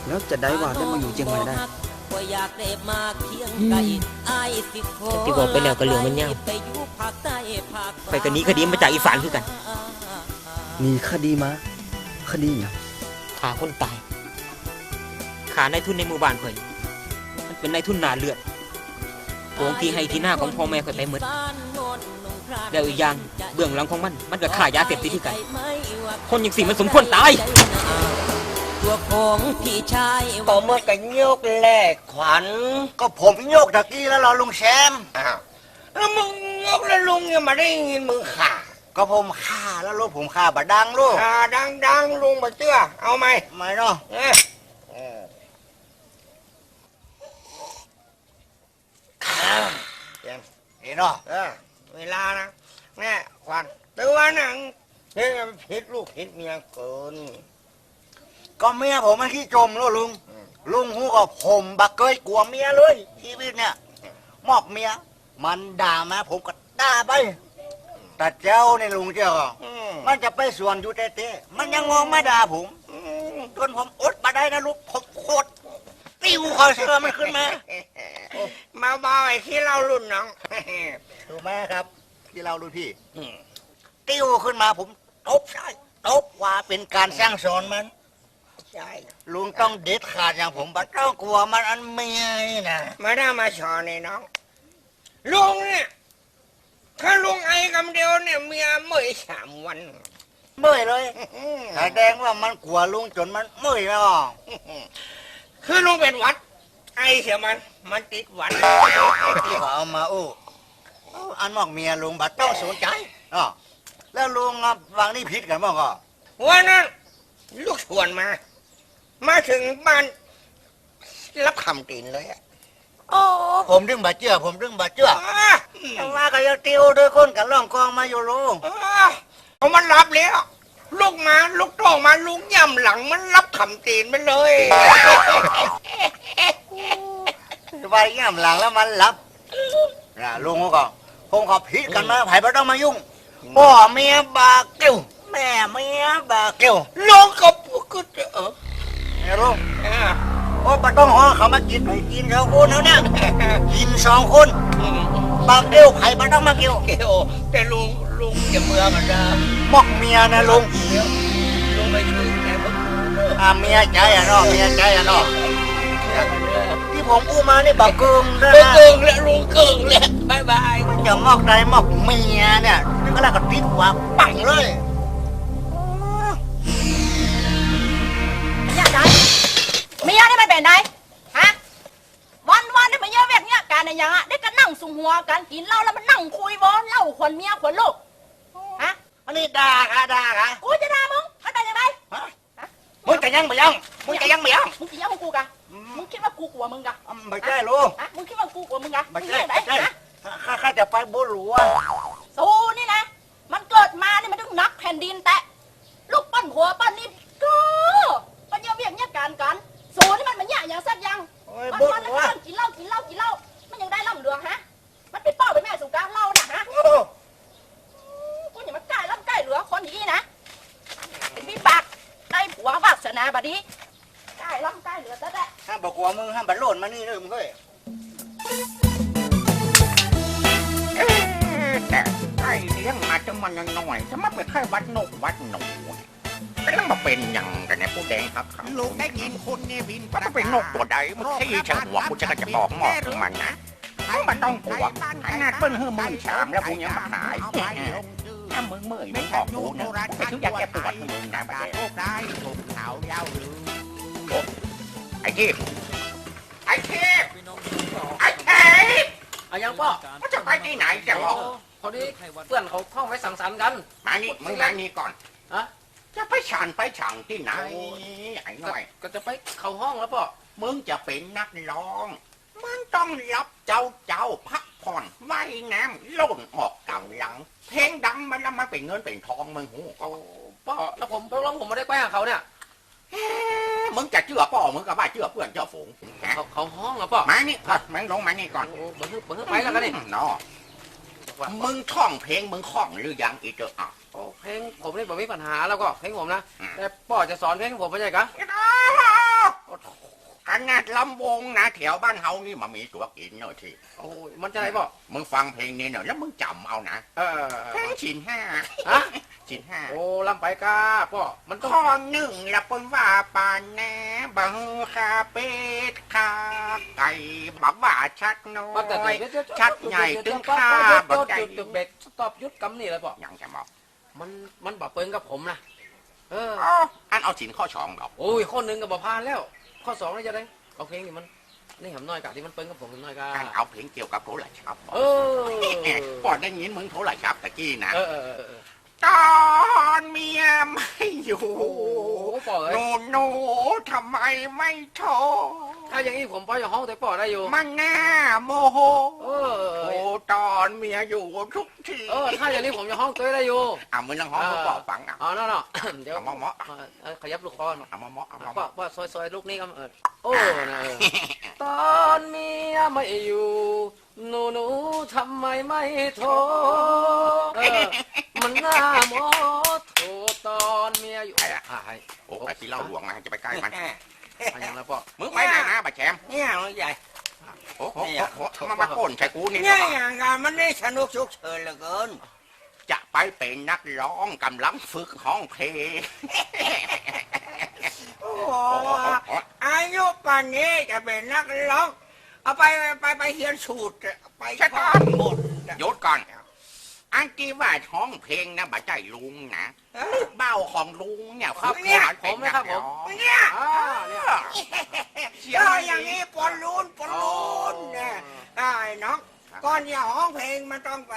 แล้วจะได้ว่าได้มาอยู่เชียงใหม่ได้ ที่บอกไปแล้วก็เรื่องมันยาวข่อยก็หนีคดีมาจากอีสานคือกัน มีคดีมาคดีอย่าง ฆ่าคนตายฆ่านายทุนในหมู่บ้านข่อยมันเป็นนายทุนหนาเลือดโกงที่ให้ที่หน้าของพ่อแม่ข่อยไปหมดแล้วอีกอย่างเบื้องหลังของมันก็ฆ่ายาเสพติดที่กันคนอย่างสิมันสมควรตายตัวของพี่ชายก็เมื่อกันโยกแลกขวัญ ก็ผมโยกตะกี้แล้วรอลุงแชมป์ แล้วมึงงกแล้วลุงยังมาได้ยินมึงขา ก็ผมฆ่าแล้วลูกผมฆ่าบะดังลูก ดังลุงบะเจื้อเอาไหม ไม่เนาะ เห็น เห็นเนาะ เวลานะแม่ควันตัวหนังนี่ผิดลูกผิดเมียเกิน ก็เมียผมมันขี้จมแล้วลุงหูก็ผมบักเกยกลัวเมียเลยชีวิตเนี่ยมอบเมียมันด่ามาผมก็ด่าไปแต่เจ้าในลุงเจ้าก็มันจะไปสวนอยู่เต้ๆมันยังงงมาด่าผมจนผมอดมาได้นะลูกผมโคตรติ้วคอเสื้อมันขึ้นมา เบาๆไอ้ที่เรารุ่นน้อง ถูกไหมครับที่เรารุ่นพี่ติ้วขึ้นมาผมตบใช่ตบว่าเป็นการสร้างสอนมันใช่ลุงต้องเด็ดขาดอย่างผมบัดต้องกลัวมันอันเมียนะ มาได้มาสอนในน้องลุงเนี่ยถ้าลุงไอ้คำเดียวเนี่ยเมียเมื่อย3 วัน เมื่อยเลยแสดงว่ามันกลัวลุงจนมันเมื่อยแล้ว คือลุงเป็นหวัด ไอ้เสียมันติดหวัด ที่เขาเอามาอันมอกเมียลุงบัดต้องสนใจแล้วลุงวางนี่ผิดกันบ้างก็ วันนั้นลูกชวนมาถึงบ้านรับคำตีนเลยอะ โอ้ผมดึงบาดเจือแต่ว่าก็ยังติวด้วยคนกันล่องกองมาอยู่ลุง เอามันรับแล้วลูกโตมาลุงย่ำหลังมันรับคำตีนไปเลย ไปย่ำหลังแล้วมันรับลุงก็ผมเขาผิดกันมาไผ่ไม่ต้องมายุ่งพ่อเมียบาเกิ้วแม่เมียบาเกิ้ว ลุงก็พูดก็เนี่ยลุงโอ้ปะต้องห่อเขามากินไม่กินเขาคนเขาเนี่ยกิน2 คนบาเกิ้วไผ่ไม่ต้องมาเกิ้ว แต่ลุงอย่าเมื่อกันนะ มอกเมียนะลุง ลุงไม่ถึงแกพวก เมียใจอะเนาะเมียใจอะเนาะที่ผมอู้มานี่บาเกิ้งนะ เกิงแล้วลุงเกิงแล้วบายบาย มันจะมอกใดมอกเมียเนี่ยนี่ก็แล้วก็ติดหัวปังเลย เนี่ยได้เมียนี่มันเป็นไงฮะวันนี่มันเยอะแยะเนี่ยการอะไรอย่างอ่ะได้ก็นั่งสุมหัวกันกินเหล้าแล้วมันนั่งคุยบอลเล่าขวัญเมียขวัญลูกฮะ อันนี้ด่าค่ะ กูจะด่ามึงมันเป็นยังไง มึงจะยังไม่ยังมึงจะยัง มึงจะยังกูกะมึงคิดว่ากูกลัวมึงกะ ไม่ใช่ลุง มึงคิดว่ากูกลัวมึงกะ ไม่ใช่ ไหน ไม่ใช่ข้าจะไปบุหลวง สู้นี่นะมันเกิดมานี่มันต้องนักแผ่นดินแตะลูกปั้นหัวปั้นนี่ก็มันเยอะแยะเนี่ยกันสู้นี่มันเนี่ยอย่างสักอย่างวันแล้วก็กินเหล้ามันยังได้เหล้าเหลืองฮะมันไปป้อไปแม่สุการเหล้านะฮะกูอย่ามาใกล้เหลือคนอย่างนี้นะเป็นพี่ปากได้ผัววาสนาบัดนี้ใกล้เหลือซะแหละ ห้ามบอกว่ามึงห้ามบัดโลดมานี่เลยมึงเฮ้ย แต่ไอ้เลี้ยงมาจะมันน้อยจะมาเป็นแค่วัดนกวัดหนูก็ต้องมาเป็นอย่างกันเนี่ยผู้แดงครับลูกได้ยินคนเนี่ยบินก็เป็นนกตัวใดมันที่เฉิงหัวกูจะก็จะบอกหมอกถึงมันนะมันต้องกลัวขนาดเปิ้ลเฮือ13,000แล้วกูยังมาขายถ้ามึงเมื่อยมึงบอกกูนะไปทุกอย่างแก้ปวดมึงนะประเดี๋ยวไอ้เทพเอายังป่อ มันจะไปที่ไหนจะบอก พอดีเพื่อนเขาเข้าไปสังสรรค์กัน มานี่มึงมานี่ก่อน ฮะ จะไปฉันที่ไหนไอ้หน่อย ก็จะไปเข้าห้องแล้วป่อ มึงจะเป็นนักร้องมันต้องรับเจ้าพักผ่อนว่ายน้ำล่นออกกำลังเพลงดังมันแล้วมันเป็นเงินเป็นทองมึงหูก็ ป่อแล้วผมไม่ได้ไปหาเขาเนี่ย มึงจะเชื่อป่อมึงกับบ้าเชื่อเพื่อนเชื่อฝูง เขาห้องแล้วป่อ มานี่มึงลงมานี่ก่อน เบิ่งไปแล้วกันนี่ เนาะมึงท่องเพลงมึงคล่องหรือยังอีเจ้า เพลงผมนี่ผมมีปัญหาแล้วก็เพลงผมนะแต่ป่อจะสอนเพลงผมไม่ใช่กะ ขนาดลำวงนะแถวบ้านเฮานี่มันมีตัวกินเนอะที โอ้ยมันจะไหนป่อ มึงฟังเพลงนี้เนอะแล้วมึงจำเอานะเพลงฉินห้า ฮะ ฉินห้า โอ้ลำไปกาป่อมันต้อง ข้อหนึ่งละปนว่าปานแหนบังคาเป็ดคาไก่บักว่าชัดน้อยชัดใหญ่ตึงข้าบักใหญ่ จุดเบรกสต็อปยุดกำนี่เลยป่อ ยังจะบอก มันบอกเปิงกับผมนะอันเอาฉินข้อ2ดอก โอ้ยข้อหนึ่งก็บอกผ่านแล้วข้อ2นี่จะได้เอาเพลงนี่มันนี่หำน้อยกะที่มันเปิงกับผมหำน้อยกะ อันเอาเพลงเกี่ยวกับโทรศัพท์ เออ ก่อนได้ยินมึงโทรศัพท์ตะกี้นะ ตอนเมียไม่อยู่หนูทำไมไม่โทร ถ้าอย่างนี้ผมพอจะห้องแต่ปอได้อยู่ มันน่าโมโหโอ้ตอนเมียอยู่ทุกที ถ้าอย่างนี้ผมจะห้องตัวได้อยู่มึงต้องห้องปอฟังเนาะเดี๋ยวหมอขยับลูกคอหน่อยหมอปอซอยลูกนี้ก็โอ้นะตอนเมียไม่อยู่หนูทำไมไม่โทรมันน่าโมโทรตอนเมียอยู่โอ้ไปที่เล่าหลวงนะจะไปใกล้มันอย่างแล้วปอมึงไปไหนนะบาแชมเนี่ยใหญ่โอ้มาโกนใส่กูนี่เนี่ยอย่างการมันนี่สนุกชุกเฉินเหลือเกินจะไปเป็นนักร้องกำลังฝึกห้องเพลงโอ้อายุป่านนี้จะเป็นนักร้องเอาไปเรียนสูตรไปชัดก่อนหยุดก่อนอันที่ว่าท้องเพลงนะบาใจลุงนะเบ้าของลุงเนี่ยครับผมไหมครับผมเนี่ยอย่างนี้ปนลุ้นเนี่ยได้น้องก่อนอย่าห้องเพลงมันต้องไป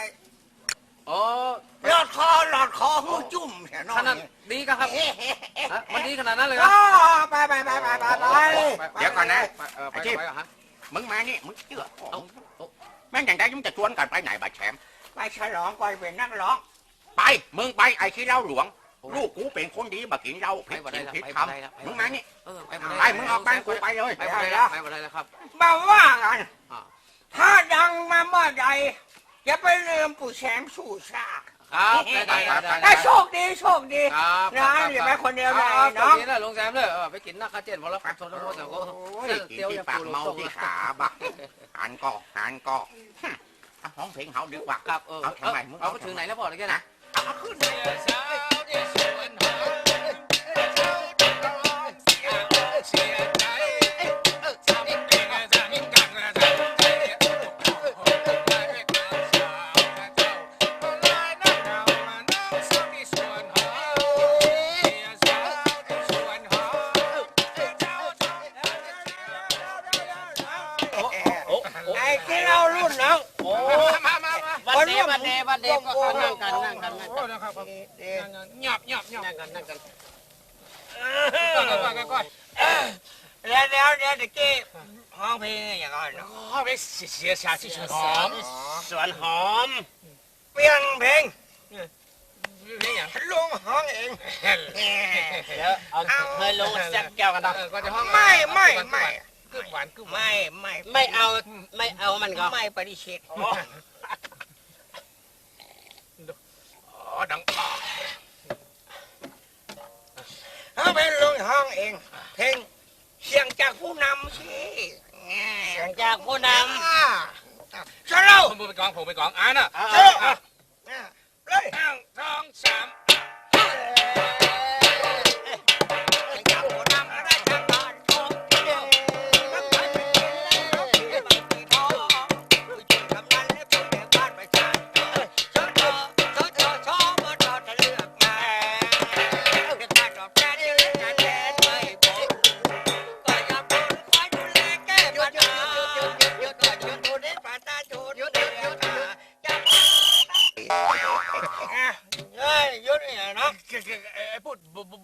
หลอดคอหูจุ่มขนาดดีครับมันดีขนาดนั้นเลยไปเดี๋ยวก่อนนะไอ้ที่มึงมานี่มึงเชื่อแม่งอย่างไรมึงจะชวนกันไปไหนบาแชมไปฉลองก่อนเป็นนักร้องไปมึงไปไอ้ขี้เล่าหลวงลูกกูเป็นคนดีบักกินเหล้าผิดคำมึงมานี่ไปมึงออกไปกูไปเลยไปแล้วครับมาว่ากันถ้าดังมาเมื่อใดจะไปเริ่มปู่แชมป์สู่ชาได้โชคดีนะอย่าไปคนเดียวเลยน้องนี่แหละลงแซมเลยไปกินนักข้าเจนพอแล้วฟังโซนโซ่แต่ก็เตี้ยวปากเมาที่ขาบักหันก็ห้องเพลงเขาดีกว่าครับเอาทำไมมึงเอาถึงไหนแล้วบอกเลยแค่นะขึ้นไอ้ที่เรารุ่นน้องวันนี้ก็นั่งกันหยอบนั่งกันก่อนแล้วเดี๋ยวกี้ห้องเพลงอย่างไรเนาะห้องเพลงเสียชาที่สวนหอมเปลี่ยนเพลงลุงห้องเองเดี๋ยวเอาเคยลงแซ่บแก้วกันนะไม่กึ่งหวานกึ่งไม่เอามันก็ไม่ปฏิเสธดังเอาเป็นลุงห้องเองเพลงเสียงจากผู้นำสิเสียงจากผู้นำฉันเล่าผมไปกองอ่านน่ะเลย1 2 3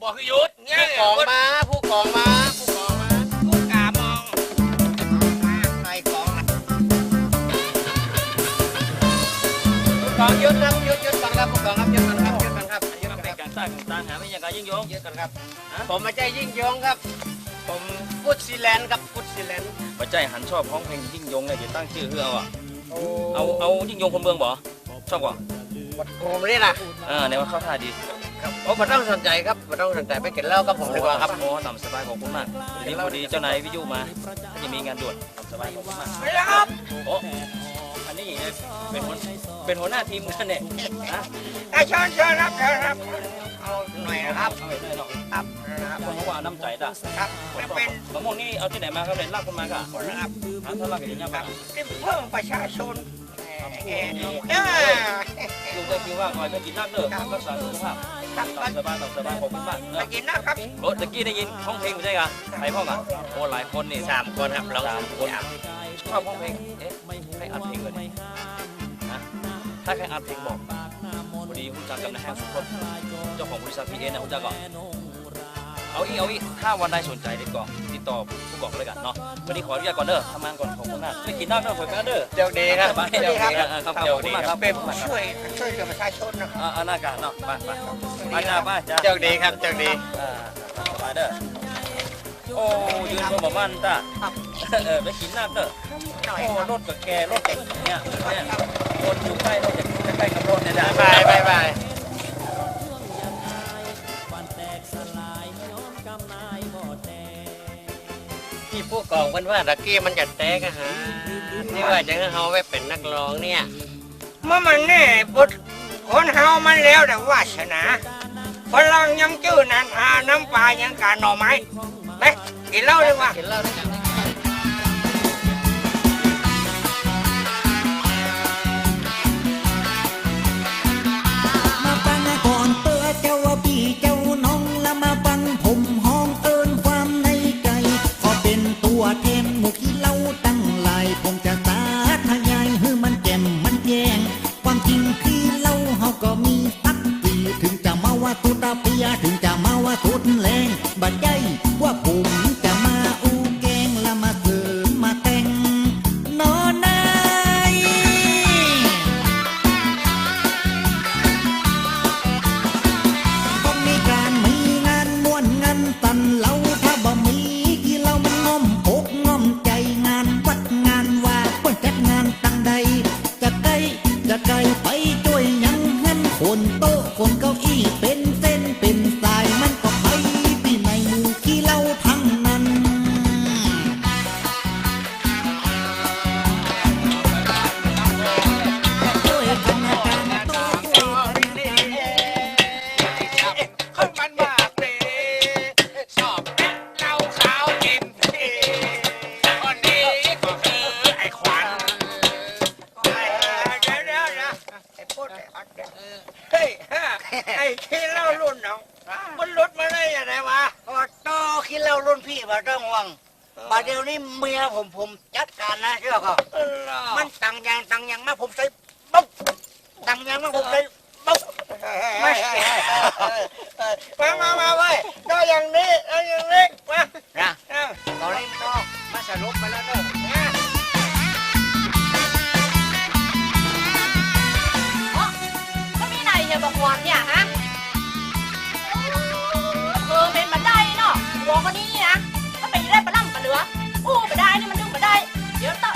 บอกให้หยุดเนี่ยผู้กองมาผู้กามองใครกองนะผู้กองหยุดครับหยุดฟังครับผู้กองครับหยุดกันครับการสร้างหาไม่ยังการยิ่งยงหยุดกันครับผมมาใจยิ่งยงครับผมพุทธศิแลนด์ครับพุทธศิแลนด์มาใจหันชอบร้องเพลงยิ่งยงเนี่ยเดี๋ยวตั้งชื่อเพื่อเอายิ่งยงคนเมืองบ่ชอบกว่าผมนี่นะในว่าเข้าท่าดีไม่ต้องสนใจครับไม่ต้องสนใจไปกินเหล้ากับผมดีกว่าครับโอ้ตามสบายของคุณมากนี่พอดีเจ้านายวิทยุมาจะมีงานด่วนตามสบายของคุณมากไม่ครับโอ้อันนี้เป็นหัวหน้าทีมกันเนี่ยนะเชิญครับเอาหน่อยครับคนเขาว่าน้ำใจด่ะครับไม่เป็นมะม่วงนี่เอาที่ไหนมาครับเนี่ยลากคนมาค่ะครับท่านลากกันยังไงบ้างเพิ่มประชาชนลูกได้คิดว่าก่อนจะกินนักเลิกรักษาสุขภาพตามสบายของคุณบ้านไปกินนะครับรถตะกี้ได้ยินห้องเพลงไม่ใช่กันใครพ่อกันโอ้หลายคนนี่3 คนครับเรา3 คนชอบห้องเพลงใครอัดเพลงเลยนะถ้าใครอัดเพลงบอก อดีคุณจักกับนายแฮมสุพจน์เจ้าของบริษัทพีเอ็นนะคุณจักก่อนเอาอีกถ้าวันใดสนใจได้ก่อนติดต่อผู้บอกเลยกันเนาะวันนี้ขออนุญาตก่อนเด้อทำงานก่อนของคุณมากไปกินน้ำเด้อผมกันเด้อเจ้าดีครับเจ้าดีครับเจ้าดีครับเป็นช่วยเหลือประชาชนเนาะหน้าการเนาะไปจ้าเจ้าดีครับเจ้าดีไปเด้อโอ้ยืนบนบ่มันจ้าไปกินน้ำเด้อโอ้รถกับแกรถกับเนี่ยคนอยู่ใกล้รถจะใกล้กับรถเนี่ยจ้าบายที่ผู้กองกันว่าตะกี้มันจะแตกอะฮะนี่ว่าจะให้เขาไปเป็นนักร้องเนี่ยมันแน่ปุดคนเฮามันแล้วแต่วาสนาพลังยังจื้อนันทาน้ำปลายังการหน่อไม้ไปกินเหล้าดีกว่ากินเหล้าด้วยกันมาฟังก่อนเตือเจ้าพี่เจ้าน้องแล้วมาฟังผมห้องเอิญความในใจพอเป็นตัวเทมหมุกที่เล่าตั้งหลายผมจะสาธยายให้มันแจ่มมันแยงความจริงคือเล่าเฮาก็มีสักปีถึงจะมาว่าตุตาเปียถึงจะมาว่าตุนแรงบัดใจว่าผมจะมาอูแกงแล้วมาเสริมมาแต่งนอนนายต้องมีการมีงานม่วนงานตันเล่าถ้าบ่มีที่เรามันง่อมอกง่อมใจงานวัดงานว่าเปิดจัดงานตั้งใดจะไกลไปช่วยยังหันคนโต๊ะคนเก้าอี้เป็นเส้นเป็นสายมันก็ไปที่ในหมู่ที่เราทั้งนั้นช่วยกันนะกันโต๊ะช่วยกันคนมันมากเลยชอบเหล้าขาวกินคนนี้ก็คือไอ้ขวัญเดี๋ยวไอ้พูดไอ้อัดเฮ้ยไอ้ที่เล่ารุ่นเนาะมันลดมาได้ยังไงวะต่อคิดเล่ารุ่นพี่มาต้องห่วงมาเดี๋ยวนี้เมียผมจัดการนะเชื่อเขามันตังยังมาผมใส่บุ๊กตังยังมาผมใส่บุ๊กมาเว้ยได้อย่างนี้มานะตอนนี้มันต้องมาสรุปไปแล้วเนอะก็มีไหนเนี่ยบอกว่าเนี่ยฮะเป็นบันไดเนาะบอกคนนี้นะถ้าไปได้ปลาล่ำปลาเหลืออู้ไปได้นี่มันดึงไปได้เดี๋ยวเตอ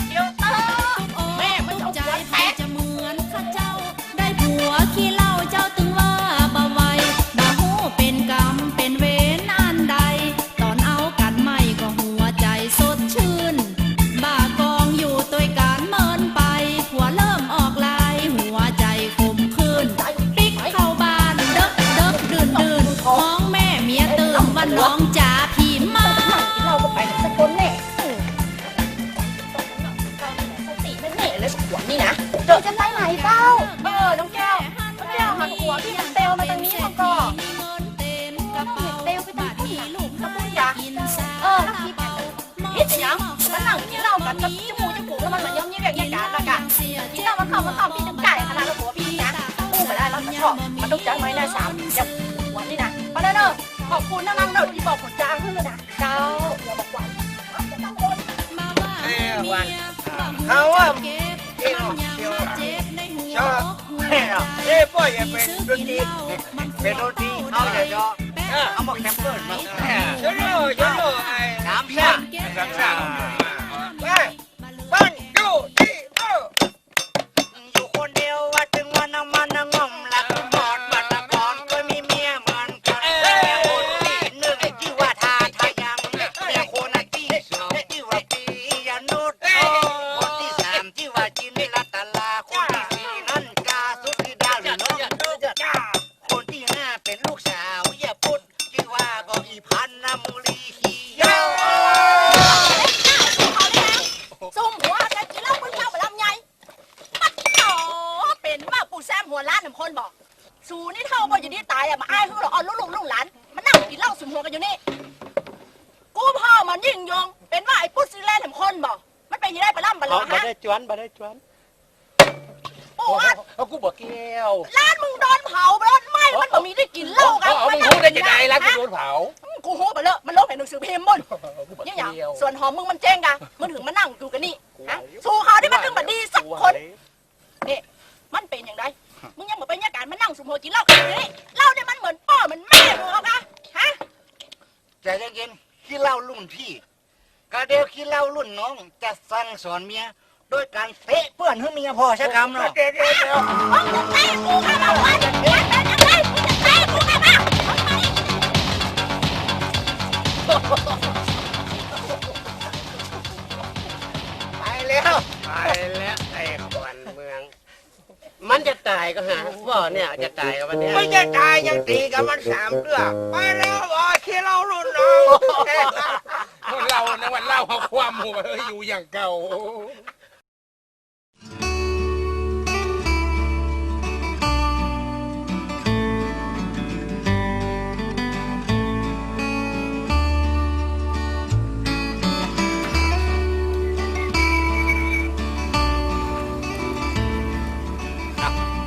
แม่มันจะหัวแตก จะเหมือนข้าเจ้าได้ผัวขี้เหล้าเจ้าตึงว่าบ่ไหวบ่ฮู้เป็นกรรมเป็นเวรอันใดตอนเอากันไม่ก็หัวใจสดชื่นบ้ากองอยู่ตัวการเมินไปผัวเริ่มออกลายหัวใจขมขื่นปิ๊กเข้าบ้านเด็กดื่นท้องแม่เมียตื่นวันน้องจ๋าพี่มาเราก็ไปสักคนแน่สติไม่แน่เลยหัวนี่นะเจอจะไล่ไหนเต้าน้องแก้วหันหัวพี่ยังเตลมาตรงนี้เขาก็เตลไปตรงนี้ลูกเขาพูดอย่าคิดยังมันหนังที่เล่ากันกับจมูกแล้วมันเหมือนย่อมยี่แบบยี่การละกันที่เรามาเข้าพี่ถึงไก่ขนาดเราหัวพี่นะอู้มาได้เราจะชอบมันต้องจ้างไม้หน้าสามอย่าหัวนี่นะมาเด้อขอบคุณนะนังเด้อที่บอกผลจ้างเพื่อนนะเจ้าอย่าบอกวันวันเขาว่าเที่ยวชอบพ่ออย่าเป็นดนตรีเอาแต่ชอบเอามาแคมเปิลมาชโลไอ้สามชาบ้านดูที่อยู่คนเดียวว่าถึงวันน้ำมันงอมหลักบอดบัตรบอดก็มีเมียเหมือนกันคนที่หนึ่งที่ว่าทายังแต่คนที่สองที่ว่าปียานุษคนที่สามที่ว่าจินรัตลาคนที่สี่นั่นกาสุธิดาหรือน้องคนที่ห้าเป็นลูกสาวอย่าพูดที่ว่าก็อีพันนามุลีขี้ยาซุ่มหัวจะกินเหล้าคนเท่ามาลำไงปัดโถเป็นว่าปู่แซมหัวล้านหนึ่งคนบอกสูนี่เท่าบ่อยู่นี่ตายอะมาอ้ายเพื่อหรอลูกหลานมันนั่งกินเหล้าสุ่มหัวกันอยู่นี่กูพ่อมันยิ่งยงเป็นว่าไอ้ปุ๊ดซีแลนด์หนึ่งคนบอกมันเป็นยังได้ปลาล่ำปลาเหลือฮะบ่ได้จวนปู อัด เอากูบอกแก้ว ร้านมึงโดนเผาไปแล้วไหม้มันบ่มีได้กินเหล้ากัน เอามึงรู้ได้ยังไงร้านกูโดนเผา กูโหไปเลยมันลบในหนังสือพิมพ์บนยังอย่างส่วนหอมมึงมันเจ๊งกะมันถึงมานั่งอยู่กันนี่ฮะสู้เขาที่มันถึงมาดีสักคนนี่มันเป็นอย่างไรมึงยังมาเป็นยาการมานั่งสุมหัวกินเหล้ากันอย่างนี้เหล้าเนี่ยมันเหมือนพ่อเหมือนแม่มึงเอากะฮะ ใจเย็นๆขี้เหล้ารุ่นพี่กะเดียวขี้เหล้ารุ่นน้องจะสั่งสอนเมียโดยการเตะเพื่อนให้เมียพอใช้คำเนาะ มึงจะเตะกูกันมาวันนี้เป็นยังไงมึงจะเตะกูกันมา ไปแล้ว ไปแล้วไอ้ขวัญเมือง มันจะตายก็หาบ่เนี่ยจะตายกับมันเนี่ย ไม่จะตายยังตีกับมัน3เรื่องไปแล้วบอยขี้เรารุ่นน้องเราในวันเล่าเขาความหัวอยู่อย่างเก่า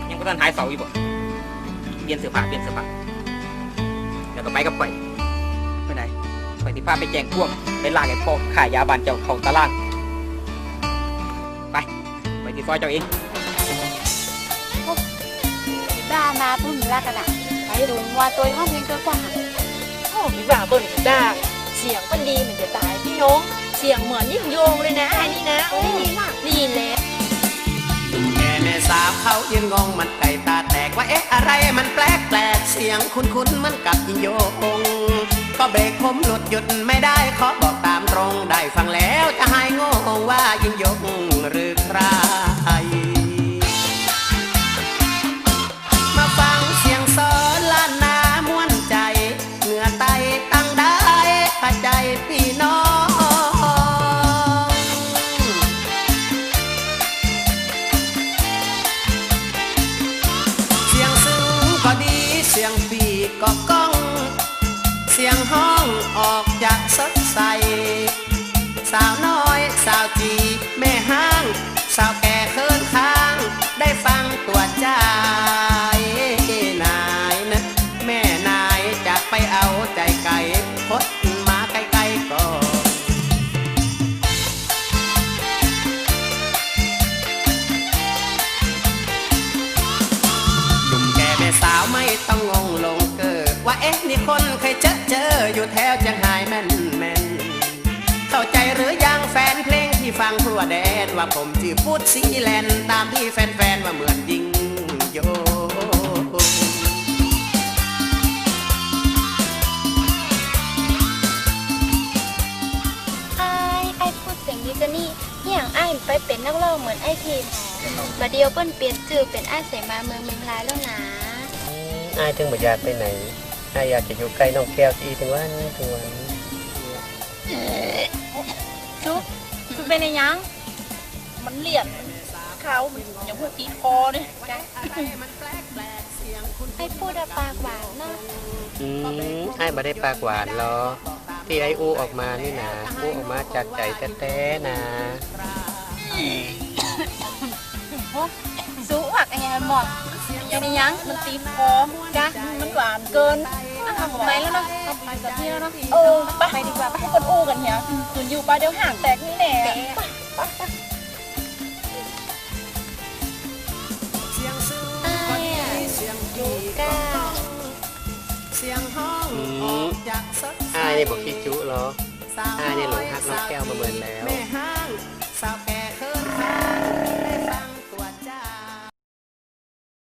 ยังก็ท่านหายเสาอีกบ่เปลี่ยนเสื้อผ้าแล้วก็ไปกับข่อยไปไหนข่อยสิพาไปแจ้งพ่วงไปลากไอ้พ่อขายยาบานเจ้าเข้าตารางไปที่ซอยเจ้าเอง ด่ามาพุ่นละกันอ่ะไอ้ลุงว่าตัวห้องเพลงเกินกว่าโอ้พี่บ่าเบิ่งด่าเสียงมันดีเหมือนจะตายพี่น้องเสียงเหมือนยิ่งโยงเลยนะไอ้นี่นะได้ยินมากได้ยินแล้ว แม่แม่สาวเขายืนงงมันไก่ตาแตกว่าเอ๊ะอะไรมันแปลกเสียงคุ้นๆมันกับยิงโยงก็เบรกผมหยุดไม่ได้ขอบอกตามตรงได้ฟังแล้วจะหายงงว่ายิงโยงหรือใครมาฟังเสียงสอนล้านนาม่วนใจเหงื่อไตตั้งได้พาใจพี่น้องก็ดีเสียงปีก็ก้องเสียงห้องออกจากสดใสสาวน้อยสาวจีแม่ห้างสาวแก่เคินข้างได้ฟังตัวใจนายนะแม่นายจะไปเอาใจไก่พดมาไกลๆก็สาวไม่ต้องงงลงเกิดว่าเอ๊ะนี่คนเคยเจออยู่แถวจังหายแม่นเข้าใจหรือยังแฟนเพลงที่ฟังทั่วแดนว่าผมชื่อพุทธซีแลนด์ตามที่แฟนว่าเหมือนยิงโยไอ้พูดเสียงดีกันนี่อย่างไอ้ไปเป็นนักร้องเหมือนไอ้ทีมมาเดียวเปิ้นเปลี่ยนชื่อเป็นไอ้เสมาเมืองลายแล้วนะไอ้ถึงบ่อยากไปไหนไอ้อยากจะอยู่ใกล้น้องแก้วที่ถึงวันชุบเป็นอะไรยังมันเลียดเขาอย่างพวกตีคอเนี่ยไอ้พูดปากหวานเนาะไอ้บ่ได้ปากหวานหรอที่ไอ้อูออกมานี่นะอูออกมาจากใจแท้ๆนะสู้อักไอ้หมดอย่างนี้ยังมันตีคอจ้ะมันหวานเกินไปแล้วเนาะไปกับพี่แล้วเนาะไปดีกว่าไปให้คนอู้กันเฮียคืนอยู่ไปเดี๋ยวห่างแตกนี่แน่ไอ้นี่บอกคิดจุเหรอไอ้นี่หลงฮักน้องแก้วมาเหมือนแล้ว